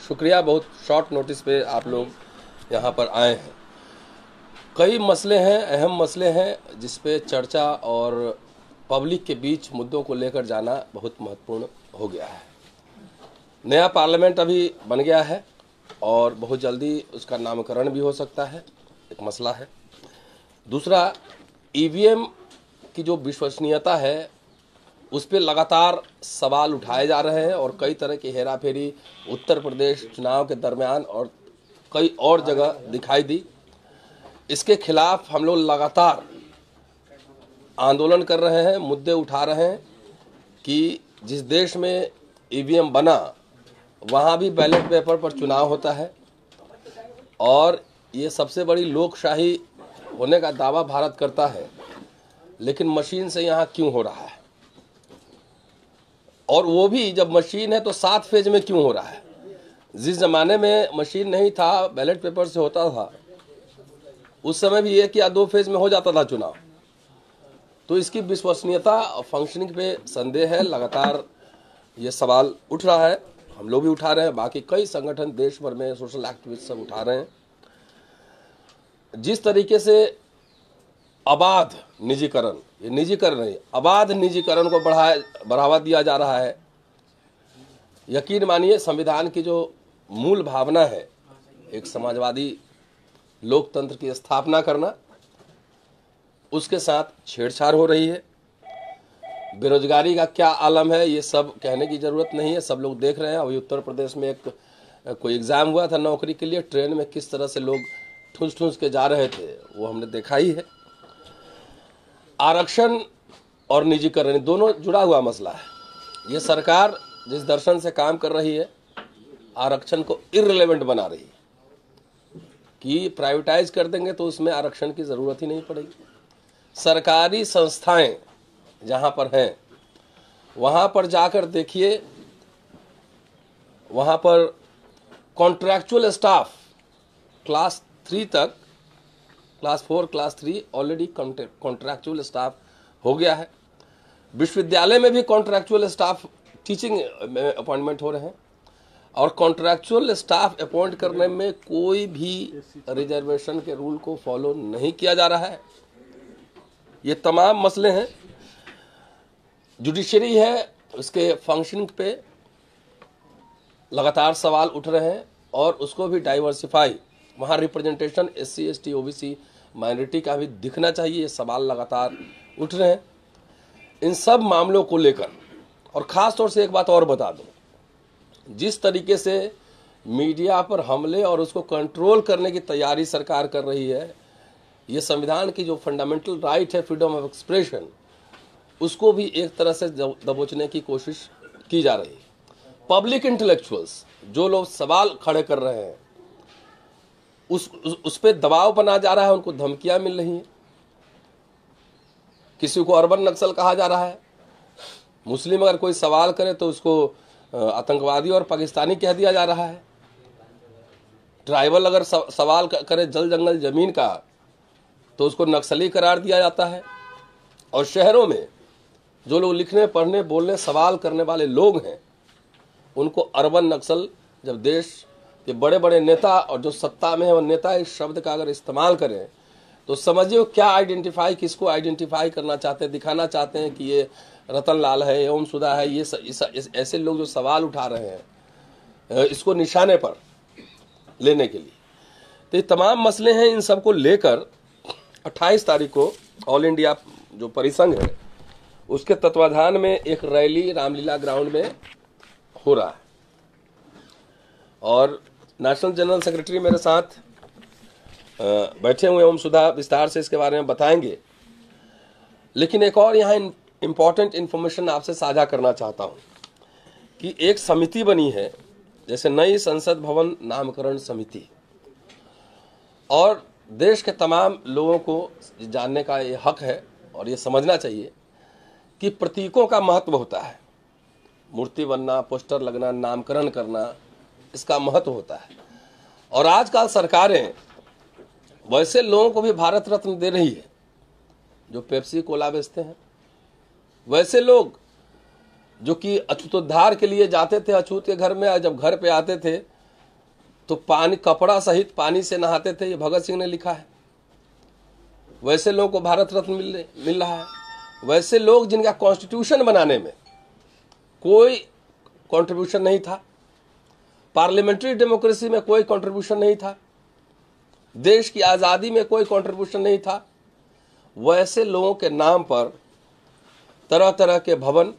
शुक्रिया, बहुत short notice पे आप लोग यहाँ पर आए हैं। कई मसले हैं, अहम मसले हैं जिस पे चर्चा और पब्लिक के बीच मुद्दों को लेकर जाना बहुत महत्वपूर्ण हो गया है। नया पार्लियामेंट अभी बन गया है और बहुत जल्दी उसका नामकरण भी हो सकता है, एक मसला है। दूसरा, ईवीएम की जो विश्वसनीयता है उस पर लगातार सवाल उठाए जा रहे हैं और कई तरह की हेराफेरी उत्तर प्रदेश चुनाव के दरमियान और कई और जगह दिखाई दी। इसके खिलाफ हम लोग लगातार आंदोलन कर रहे हैं, मुद्दे उठा रहे हैं कि जिस देश में ईवीएम बना वहाँ भी बैलेट पेपर पर चुनाव होता है और ये सबसे बड़ी लोकशाही होने का दावा भारत करता है, लेकिन मशीन से यहाँ क्यों हो रहा है? और वो भी जब मशीन है तो 7 फेज में क्यों हो रहा है? जिस जमाने में मशीन नहीं था, बैलेट पेपर से होता था, उस समय भी 1 या 2 फेज में हो जाता था चुनाव। तो इसकी विश्वसनीयता और फंक्शनिंग पे संदेह है। लगातार ये सवाल उठ रहा है, हम लोग भी उठा रहे हैं, बाकी कई संगठन देश भर में सोशल एक्टिविस्ट सब उठा रहे हैं। जिस तरीके से अबाध निजीकरण, ये निजीकरण नहीं, अबाध निजीकरण को बढ़ावा दिया जा रहा है। यकीन मानिए, संविधान की जो मूल भावना है, एक समाजवादी लोकतंत्र की स्थापना करना, उसके साथ छेड़छाड़ हो रही है। बेरोजगारी का क्या आलम है ये सब कहने की जरूरत नहीं है, सब लोग देख रहे हैं। अभी उत्तर प्रदेश में कोई एग्जाम हुआ था नौकरी के लिए, ट्रेन में किस तरह से लोग ठूस ठूस के जा रहे थे वो हमने देखा ही है। आरक्षण और निजीकरण दोनों जुड़ा हुआ मसला है। ये सरकार जिस दर्शन से काम कर रही है, आरक्षण को इररिलेवेंट बना रही है कि प्राइवेटाइज कर देंगे तो उसमें आरक्षण की ज़रूरत ही नहीं पड़ेगी। सरकारी संस्थाएं जहां पर हैं वहां पर जाकर देखिए, वहां पर कॉन्ट्रैक्चुअल स्टाफ क्लास 3 तक, class 4 class 3 already contractual staff हो गया है। विश्वविद्यालय में भी कॉन्ट्रैक्चुअल स्टाफ टीचिंग में अपॉइंटमेंट हो रहे हैं और कॉन्ट्रैक्चुअल स्टाफ अपॉइंट करने में कोई भी रिजर्वेशन के रूल को फॉलो नहीं किया जा रहा है। ये तमाम मसले हैं। जुडिशरी है, उसके फंक्शनिंग पे लगातार सवाल उठ रहे हैं और उसको भी डाइवर्सिफाई, वहाँ representation SC ST OBC minority का भी दिखना चाहिए। ये सवाल लगातार उठ रहे हैं इन सब मामलों को लेकर। और ख़ास तौर से एक बात और बता दूं, जिस तरीके से मीडिया पर हमले और उसको कंट्रोल करने की तैयारी सरकार कर रही है, ये संविधान की जो फंडामेंटल राइट है फ्रीडम ऑफ एक्सप्रेशन, उसको भी एक तरह से दबोचने की कोशिश की जा रही है। पब्लिक इंटेलेक्चुअल्स जो लोग सवाल खड़े कर रहे हैं उस पे दबाव बना जा रहा है, उनको धमकियां मिल रही हैं। किसी को अर्बन नक्सल कहा जा रहा है। मुस्लिम अगर कोई सवाल करे तो उसको आतंकवादी और पाकिस्तानी कह दिया जा रहा है। ट्राइबल अगर सवाल करे जल जंगल जमीन का तो उसको नक्सली करार दिया जाता है। और शहरों में जो लोग लिखने पढ़ने बोलने सवाल करने वाले लोग हैं उनको अर्बन नक्सल, जब देश के बड़े बड़े नेता और जो सत्ता में है वो नेता इस शब्द का अगर इस्तेमाल करें तो समझिए क्या आइडेंटिफाई, किसको आइडेंटिफाई करना चाहते हैं, दिखाना चाहते हैं कि ये रतन लाल है, एवं सुधा है। ये ऐसे लोग जो सवाल उठा रहे हैं इसको निशाने पर लेने के लिए। तो ये तमाम मसले हैं। इन सब को लेकर 28 तारीख को ऑल इंडिया जो परिसंघ है उसके तत्वाधान में एक रैली रामलीला ग्राउंड में हो रहा है और नेशनल जनरल सेक्रेटरी मेरे साथ बैठे हुए, ओम सुधा विस्तार से इसके बारे में बताएंगे। लेकिन एक और यहाँ इम्पॉर्टेंट इन्फॉर्मेशन आपसे साझा करना चाहता हूँ कि एक समिति बनी है, जैसे नई संसद भवन नामकरण समिति, और देश के तमाम लोगों को जानने का ये हक है और ये समझना चाहिए कि प्रतीकों का महत्व होता है। मूर्ति बनना, पोस्टर लगना, नामकरण करना, इसका महत्व होता है। और आजकल सरकारें वैसे लोगों को भी भारत रत्न दे रही है जो पेप्सी कोला बेचते हैं। वैसे लोग जो कि अछूतोद्धार के लिए जाते थे अछूत के घर में, जब घर पे आते थे तो पानी, कपड़ा सहित पानी से नहाते थे, ये भगत सिंह ने लिखा है। वैसे लोगों को भारत रत्न मिल रहा है। वैसे लोग जिनका कॉन्स्टिट्यूशन बनाने में कोई कंट्रीब्यूशन नहीं था, पार्लियामेंट्री डेमोक्रेसी में कोई कंट्रीब्यूशन नहीं था, देश की आज़ादी में कोई कंट्रीब्यूशन नहीं था, वैसे लोगों के नाम पर तरह तरह के भवन,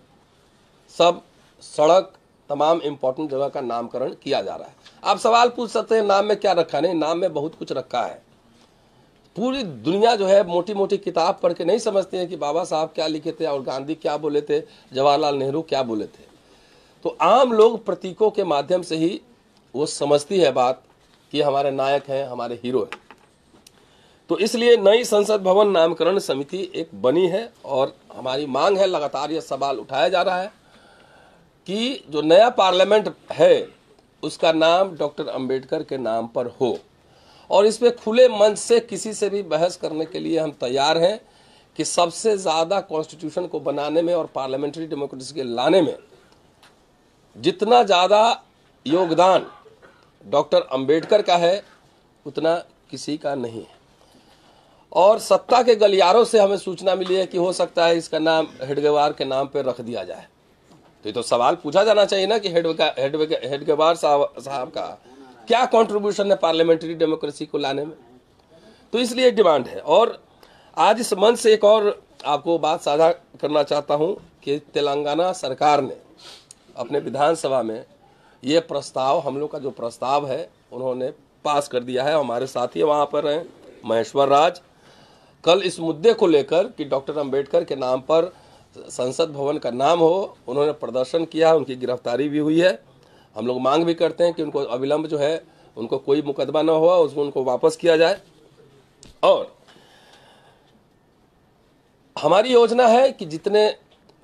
सब सड़क, तमाम इंपॉर्टेंट जगह का नामकरण किया जा रहा है। आप सवाल पूछ सकते हैं नाम में क्या रखा? नहीं, नाम में बहुत कुछ रखा है। पूरी दुनिया जो है मोटी मोटी किताब पढ़ के नहीं समझते हैं कि बाबा साहब क्या लिखे थे और गांधी क्या बोले थे, जवाहरलाल नेहरू क्या बोले थे। तो आम लोग प्रतीकों के माध्यम से ही वो समझती है बात कि हमारे नायक हैं, हमारे हीरो हैं। तो इसलिए नई संसद भवन नामकरण समिति एक बनी है और हमारी मांग है, लगातार यह सवाल उठाया जा रहा है कि जो नया पार्लियामेंट है उसका नाम डॉक्टर अंबेडकर के नाम पर हो। और इस पे खुले मंच से किसी से भी बहस करने के लिए हम तैयार हैं कि सबसे ज़्यादा कॉन्स्टिट्यूशन को बनाने में और पार्लियामेंट्री डेमोक्रेसी के लाने में जितना ज़्यादा योगदान डॉक्टर अंबेडकर का है उतना किसी का नहीं है। और सत्ता के गलियारों से हमें सूचना मिली है कि हो सकता है इसका नाम हेडगेवार के नाम पर रख दिया जाए। तो ये तो सवाल पूछा जाना चाहिए ना कि हेडगेवार साहब का क्या कंट्रीब्यूशन है पार्लियामेंट्री डेमोक्रेसी को लाने में। तो इसलिए डिमांड है। और आज इस मंच से एक और आपको बात साझा करना चाहता हूं कि तेलंगाना सरकार ने अपने विधानसभा में ये प्रस्ताव, हम लोग का जो प्रस्ताव है, उन्होंने पास कर दिया है। हमारे साथी वहाँ पर हैं महेश्वर राज। कल इस मुद्दे को लेकर कि डॉक्टर अंबेडकर के नाम पर संसद भवन का नाम हो, उन्होंने प्रदर्शन किया, उनकी गिरफ्तारी भी हुई है। हम लोग मांग भी करते हैं कि उनको अविलंब जो है उनको कोई मुकदमा न हुआ, उसको उनको वापस किया जाए। और हमारी योजना है कि जितने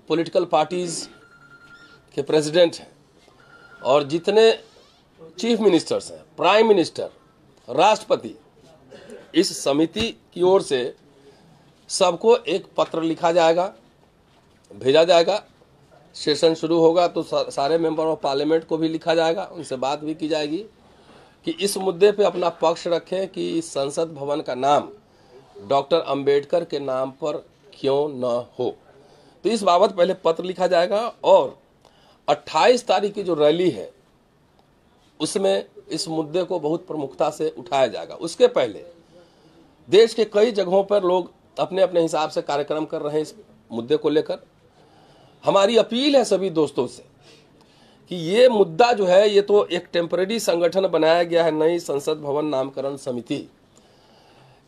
पॉलिटिकल पार्टीज के प्रेसिडेंट हैं और जितने चीफ मिनिस्टर्स हैं, प्राइम मिनिस्टर, राष्ट्रपति, इस समिति की ओर से सबको एक पत्र लिखा जाएगा, भेजा जाएगा। सेशन शुरू होगा तो सारे मेंबर ऑफ पार्लियामेंट को भी लिखा जाएगा, उनसे बात भी की जाएगी कि इस मुद्दे पे अपना पक्ष रखें कि इस संसद भवन का नाम डॉक्टर अंबेडकर के नाम पर क्यों न हो। तो इस बाबत पहले पत्र लिखा जाएगा और 28 तारीख की जो रैली है उसमें इस मुद्दे को बहुत प्रमुखता से उठाया जाएगा। उसके पहले देश के कई जगहों पर लोग अपने अपने हिसाब से कार्यक्रम कर रहे हैं इस मुद्दे को लेकर। हमारी अपील है सभी दोस्तों से कि ये मुद्दा जो है, ये तो एक टेम्परेरी संगठन बनाया गया है, नई संसद भवन नामकरण समिति।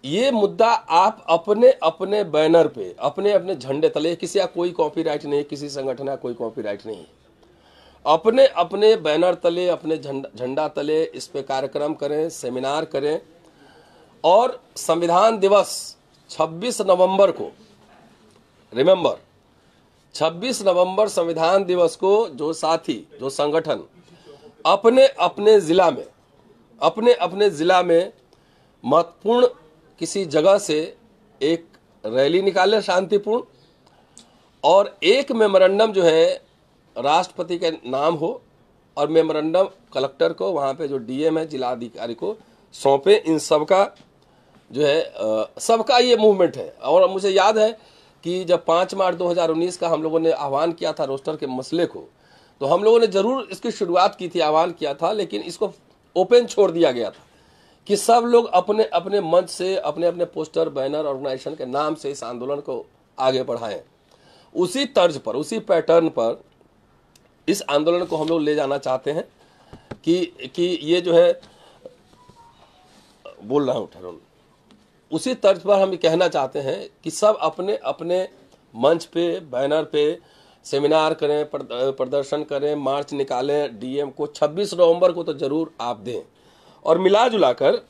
ये मुद्दा आप अपने अपने बैनर पे, अपने अपने झंडे तले, किसी का कोई कॉपीराइट नहीं, किसी संगठन का कोई कॉपीराइट नहीं, अपने अपने बैनर तले, अपने झंडा तले इस पे कार्यक्रम करें, सेमिनार करें। और संविधान दिवस 26 नवंबर को, रिमेंबर 26 नवंबर संविधान दिवस को जो साथी, जो संगठन अपने अपने जिला में महत्वपूर्ण किसी जगह से एक रैली निकाले शांतिपूर्ण, और एक मेमोरेंडम जो है राष्ट्रपति के नाम हो और मेमोरेंडम कलेक्टर को, वहाँ पे जो डीएम है, जिला अधिकारी को सौंपे। इन सबका जो है सबका ये मूवमेंट है। और मुझे याद है कि जब 5 मार्च 2019 का हम लोगों ने आह्वान किया था रोस्टर के मसले को, तो हम लोगों ने जरूर इसकी शुरुआत की थी, आह्वान किया था, लेकिन इसको ओपन छोड़ दिया गया था कि सब लोग अपने अपने मंच से, अपने अपने पोस्टर, बैनर, ऑर्गेनाइजेशन के नाम से इस आंदोलन को आगे बढ़ाएं। उसी तर्ज पर, उसी पैटर्न पर इस आंदोलन को हम लोग ले जाना चाहते हैं कि ये जो है, बोल रहा हूँ ठहरो, उसी तर्ज पर हम ये कहना चाहते हैं कि सब अपने अपने मंच पे, बैनर पे सेमिनार करें, प्रदर्शन करें, मार्च निकालें। डीएम को 26 नवंबर को तो जरूर आप दें। और मिला जुला कर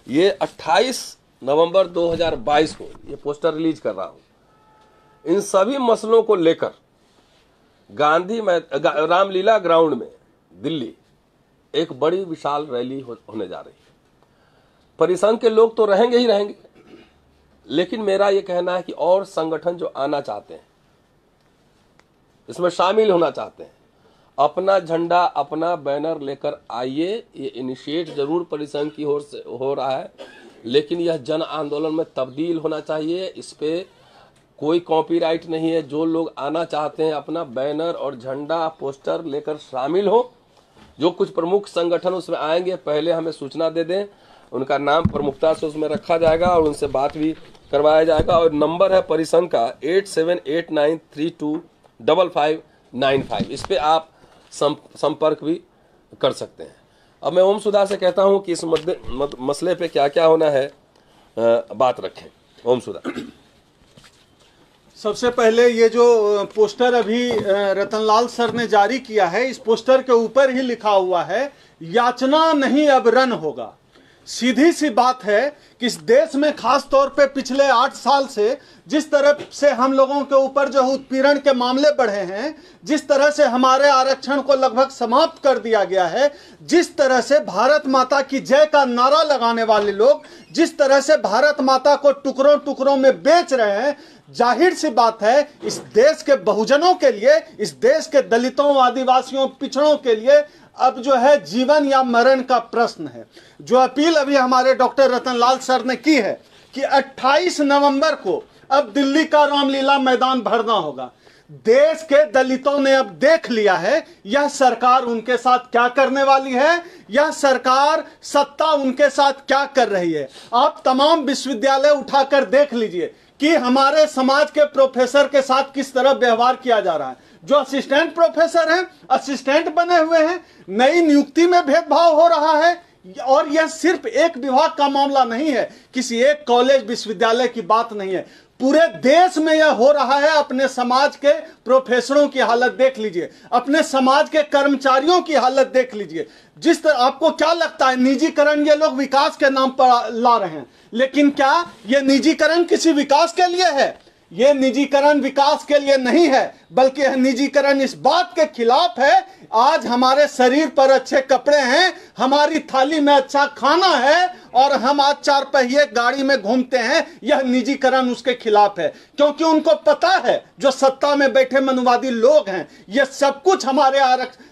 ये 28 नवंबर 2022 को ये पोस्टर रिलीज कर रहा हूं। इन सभी मसलों को लेकर गांधी रामलीला ग्राउंड में दिल्ली एक बड़ी विशाल रैली होने जा रही है। परिसंघ के लोग तो रहेंगे ही रहेंगे, लेकिन मेरा यह कहना है कि और संगठन जो आना चाहते हैं, इसमें शामिल होना चाहते हैं, अपना झंडा अपना बैनर लेकर आइए। ये इनिशिएट जरूर परिसंघ की ओर से हो रहा है, लेकिन यह जन आंदोलन में तब्दील होना चाहिए। इस पे कोई कॉपीराइट नहीं है। जो लोग आना चाहते हैं अपना बैनर और झंडा पोस्टर लेकर शामिल हो। जो कुछ प्रमुख संगठन उसमें आएंगे पहले हमें सूचना दे दें, उनका नाम प्रमुखता से उसमें रखा जाएगा और उनसे बात भी करवाया जाएगा। और नंबर है परिसंघ का 8789325595। इस पे आप संपर्क भी कर सकते हैं। अब मैं ओम सुधा से कहता हूं कि इस मसले पे क्या क्या होना है बात रखें। ओम सुधा। सबसे पहले ये जो पोस्टर अभी रतनलाल सर ने जारी किया है, इस पोस्टर के ऊपर ही लिखा हुआ है याचना नहीं अब रन होगा। सीधी सी बात है कि इस देश में खास तौर पे पिछले 8 साल से जिस तरह से हम लोगों के ऊपर जो उत्पीड़न के मामले बढ़े हैं, जिस तरह से हमारे आरक्षण को लगभग समाप्त कर दिया गया है, जिस तरह से भारत माता की जय का नारा लगाने वाले लोग जिस तरह से भारत माता को टुकड़ों टुकड़ों में बेच रहे हैं, जाहिर सी बात है इस देश के बहुजनों के लिए, इस देश के दलितों, आदिवासियों, पिछड़ों के लिए अब जो है जीवन या मरण का प्रश्न है। जो अपील अभी हमारे डॉक्टर रतनलाल सर ने की है कि 28 नवंबर को अब दिल्ली का रामलीला मैदान भरना होगा। देश के दलितों ने अब देख लिया है यह सरकार उनके साथ क्या करने वाली है, यह सरकार सत्ता उनके साथ क्या कर रही है। आप तमाम विश्वविद्यालय उठाकर देख लीजिए कि हमारे समाज के प्रोफेसर के साथ किस तरह व्यवहार किया जा रहा है। जो असिस्टेंट प्रोफेसर हैं, असिस्टेंट बने हुए हैं, नई नियुक्ति में भेदभाव हो रहा है। और यह सिर्फ एक विभाग का मामला नहीं है, किसी एक कॉलेज विश्वविद्यालय की बात नहीं है, पूरे देश में यह हो रहा है। अपने समाज के प्रोफेसरों की हालत देख लीजिए, अपने समाज के कर्मचारियों की हालत देख लीजिए। जिस तरह आपको क्या लगता है निजीकरण ये लोग विकास के नाम पर ला रहे हैं, लेकिन क्या यह निजीकरण किसी विकास के लिए है? यह निजीकरण विकास के लिए नहीं है, बल्कि यह निजीकरण इस बात के खिलाफ है। आज हमारे शरीर पर अच्छे कपड़े हैं, हमारी थाली में अच्छा खाना है और हम आज 4 पहिए गाड़ी में घूमते हैं, यह निजीकरण उसके खिलाफ है। क्योंकि उनको पता है जो सत्ता में बैठे मनुवादी लोग हैं, यह सब कुछ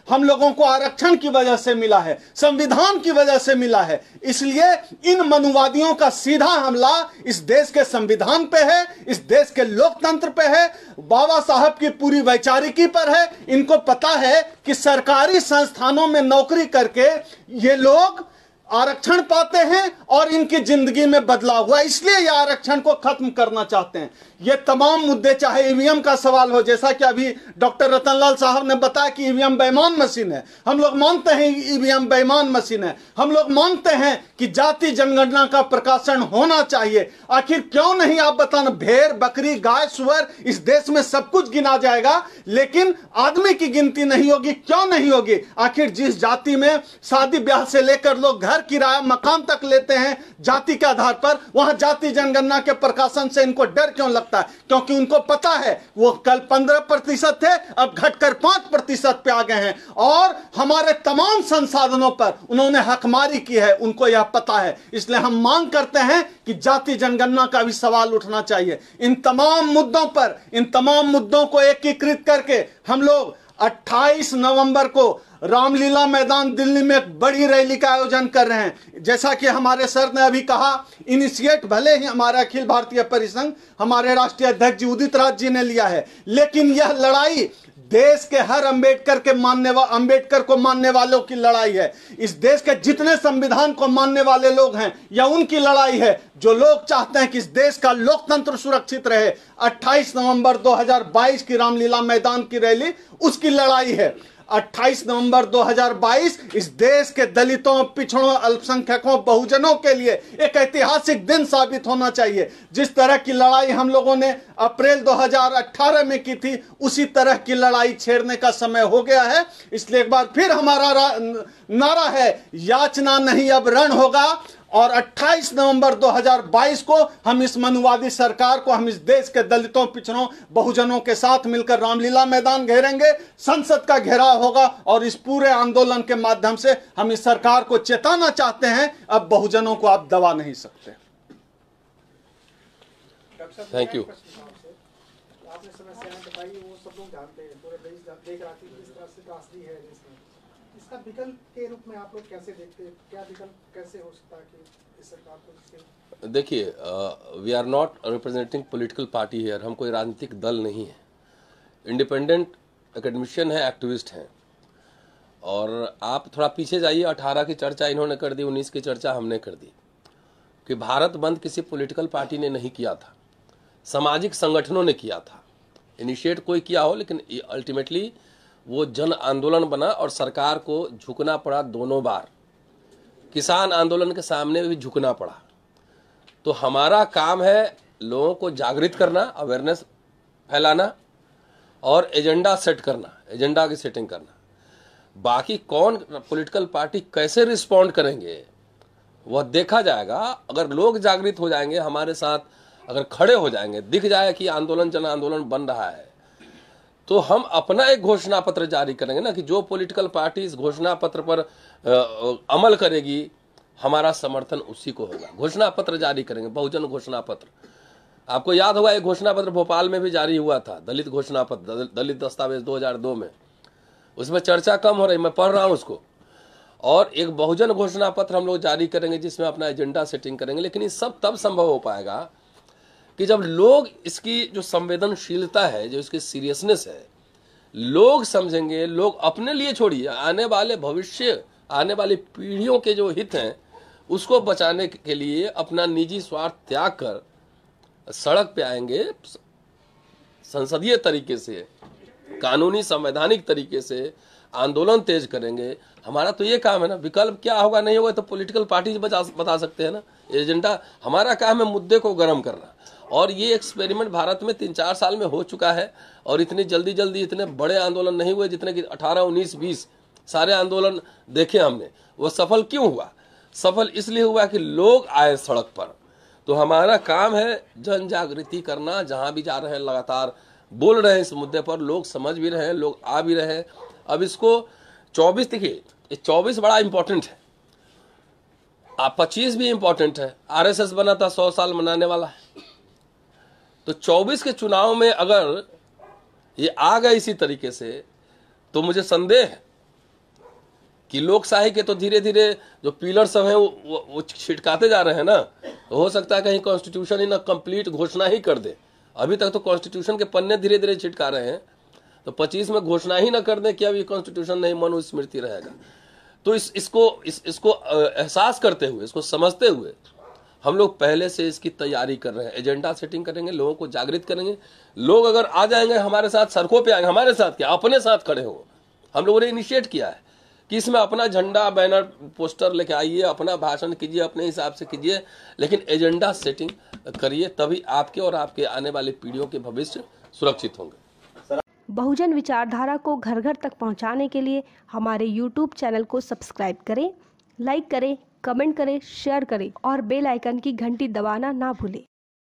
हम लोगों को आरक्षण की वजह से मिला है, संविधान की वजह से मिला है। इसलिए इन मनुवादियों का सीधा हमला इस देश के संविधान पे है, इस देश के लोकतंत्र पे है, बाबा साहब की पूरी वैचारिकी पर है। इनको पता है कि सरकारी संस्थानों में नौकरी करके ये लोग आरक्षण पाते हैं और इनकी जिंदगी में बदलाव हुआ, इसलिए ये आरक्षण को खत्म करना चाहते हैं। ये तमाम मुद्दे, चाहे ईवीएम का सवाल हो, जैसा कि अभी डॉक्टर रतनलाल साहब ने बताया कि ईवीएम बेईमान मशीन है। हम लोग मानते हैं ईवीएम बेईमान मशीन है। हम लोग मानते हैं कि जाति जनगणना का प्रकाशन होना चाहिए। आखिर क्यों नहीं, आप बताना। भेड़, बकरी, गाय, सुअर, इस देश में सब कुछ गिना जाएगा, लेकिन आदमी की गिनती नहीं होगी। क्यों नहीं होगी? आखिर जिस जाति में शादी ब्याह से लेकर लोग घर किराया मकान तक लेते हैं जाति के आधार पर, वहां जाति जनगणना के प्रकाशन से इनको डर क्यों लगता है? क्योंकि उनको पता है वो कल 15% थे, अब घटकर 5% पे आ गए हैं और हमारे तमाम संसाधनों पर उन्होंने हकमारी की है, उनको यह पता है। इसलिए हम मांग करते हैं कि जाति जनगणना का भी सवाल उठना चाहिए। इन तमाम मुद्दों पर, इन तमाम मुद्दों को एकीकृत करके हम लोग 28 नवंबर को रामलीला मैदान दिल्ली में एक बड़ी रैली का आयोजन कर रहे हैं। जैसा कि हमारे सर ने अभी कहा, इनिशिएट भले ही हमारा अखिल भारतीय परिसंघ, हमारे राष्ट्रीय अध्यक्ष जी उदित राज जी ने लिया है, लेकिन यह लड़ाई देश के हर अंबेडकर को मानने वालों की लड़ाई है। इस देश के जितने संविधान को मानने वाले लोग हैं, यह उनकी लड़ाई है। जो लोग चाहते हैं कि इस देश का लोकतंत्र सुरक्षित रहे, 28 नवंबर 2022 की रामलीला मैदान की रैली उसकी लड़ाई है। 28 नवंबर 2022 इस देश के दलितों, पिछड़ों, अल्पसंख्यकों, बहुजनों के लिए एक ऐतिहासिक दिन साबित होना चाहिए। जिस तरह की लड़ाई हम लोगों ने अप्रैल 2018 में की थी, उसी तरह की लड़ाई छेड़ने का समय हो गया है। इसलिए एक बार फिर हमारा नारा है, याचना नहीं अब रण होगा। और 28 नवंबर 2022 को हम इस मनुवादी सरकार को, हम इस देश के दलितों, पिछड़ों, बहुजनों के साथ मिलकर रामलीला मैदान घेरेंगे, संसद का घेराव होगा और इस पूरे आंदोलन के माध्यम से हम इस सरकार को चेताना चाहते हैं, अब बहुजनों को आप दबा नहीं सकते। Thank you. आपने समस्याएं बताई वो सब लोग जानते हैं, पूरे देश देख रहा कि किस तरह से त्रासदी है देश में। इसका विकल्प के रूप में आप लोग कैसे देखते हैं, क्या विकल्प कैसे हो सकता है कि इस सरकार को इसके? देखिए, we are not representing political party here, हम कोई राजनीतिक दल नहीं है, इंडिपेंडेंट एकेडमिशियन है, एक्टिविस्ट हैं। और आप थोड़ा पीछे जाइए, 18 की चर्चा इन्होंने कर दी, 19 की चर्चा हमने कर दी कि भारत बंद किसी पॉलिटिकल पार्टी ने नहीं किया था, सामाजिक संगठनों ने किया था। इनिशिएट कोई किया हो, लेकिन अल्टीमेटली वो जन आंदोलन बना और सरकार को झुकना पड़ा दोनों बार। किसान आंदोलन के सामने भी झुकना पड़ा। तो हमारा काम है लोगों को जागृत करना, अवेयरनेस फैलाना और एजेंडा सेट करना, एजेंडा की सेटिंग करना। बाकी कौन पॉलिटिकल पार्टी कैसे रिस्पॉन्ड करेंगे वह देखा जाएगा। अगर लोग जागृत हो जाएंगे, हमारे साथ अगर खड़े हो जाएंगे, दिख जाए कि आंदोलन जन आंदोलन बन रहा है, तो हम अपना एक घोषणा पत्र जारी करेंगे ना, कि जो पॉलिटिकल पार्टी इस घोषणा पत्र पर अमल करेगी, हमारा समर्थन उसी को होगा। घोषणा पत्र जारी करेंगे, बहुजन घोषणा पत्र। आपको याद होगा एक घोषणा पत्र भोपाल में भी जारी हुआ था, दलित घोषणा पत्र, दलित दस्तावेज 2002 में। उसमें चर्चा कम हो रही, मैं पढ़ रहा हूं उसको। और एक बहुजन घोषणा पत्र हम लोग जारी करेंगे जिसमें अपना एजेंडा सेटिंग करेंगे। लेकिन ये सब तब संभव हो पाएगा कि जब लोग इसकी जो संवेदनशीलता है, जो इसकी सीरियसनेस है, लोग समझेंगे। लोग अपने लिए छोड़िए, आने वाले भविष्य, आने वाली पीढ़ियों के जो हित हैं उसको बचाने के लिए अपना निजी स्वार्थ त्याग कर सड़क पे आएंगे, संसदीय तरीके से, कानूनी संवैधानिक तरीके से आंदोलन तेज करेंगे। हमारा तो ये काम है ना। विकल्प क्या होगा नहीं होगा तो पॉलिटिकल पार्टी बता सकते हैं ना। एजेंडा हमारा काम है मुद्दे को गर्म करना। और ये एक्सपेरिमेंट भारत में 3-4 साल में हो चुका है। और इतनी जल्दी जल्दी इतने बड़े आंदोलन नहीं हुए जितने कि 18, 19, 20 सारे आंदोलन देखे हमने। वो सफल क्यों हुआ? सफल इसलिए हुआ कि लोग आए सड़क पर। तो हमारा काम है जन जागृति करना। जहां भी जा रहे हैं लगातार बोल रहे हैं इस मुद्दे पर, लोग समझ भी रहे हैं, लोग आ भी रहे हैं। अब इसको 24, देखिए 24 बड़ा इंपॉर्टेंट है, 25 भी इंपॉर्टेंट है। आरएसएस बना था 100 साल मनाने वाला है। तो 24 के चुनाव में अगर ये आ गए इसी तरीके से, तो मुझे संदेह है कि लोकशाही के तो धीरे धीरे जो पिलर सब हैं वो छिटकाते जा रहे हैं ना। तो हो सकता है कहीं कॉन्स्टिट्यूशन ही ना कंप्लीट घोषणा ही कर दे। अभी तक तो कॉन्स्टिट्यूशन के पन्ने धीरे धीरे छिटका रहे हैं, तो 25 में घोषणा ही ना कर दे कि अभी कॉन्स्टिट्यूशन नहीं, मनुस्मृति रहेगा। तो इसको एहसास करते हुए, इसको समझते हुए हम लोग पहले से इसकी तैयारी कर रहे हैं। एजेंडा सेटिंग करेंगे, लोगों को जागृत करेंगे। लोग अगर आ जाएंगे हमारे साथ, सड़कों पे आएंगे, हमारे साथ क्या, अपने साथ खड़े हो। हम लोगों ने इनिशिएट किया है कि इसमें अपना झंडा, बैनर, पोस्टर लेके आइए, अपना भाषण कीजिए, अपने हिसाब से कीजिए, लेकिन एजेंडा सेटिंग करिए। तभी आपके और आपके आने वाली पीढ़ियों के भविष्य सुरक्षित होंगे। बहुजन विचारधारा को घर घर तक पहुंचाने के लिए हमारे YouTube चैनल को सब्सक्राइब करें, लाइक करें, कमेंट करें, शेयर करें और बेल आइकन की घंटी दबाना ना भूलें।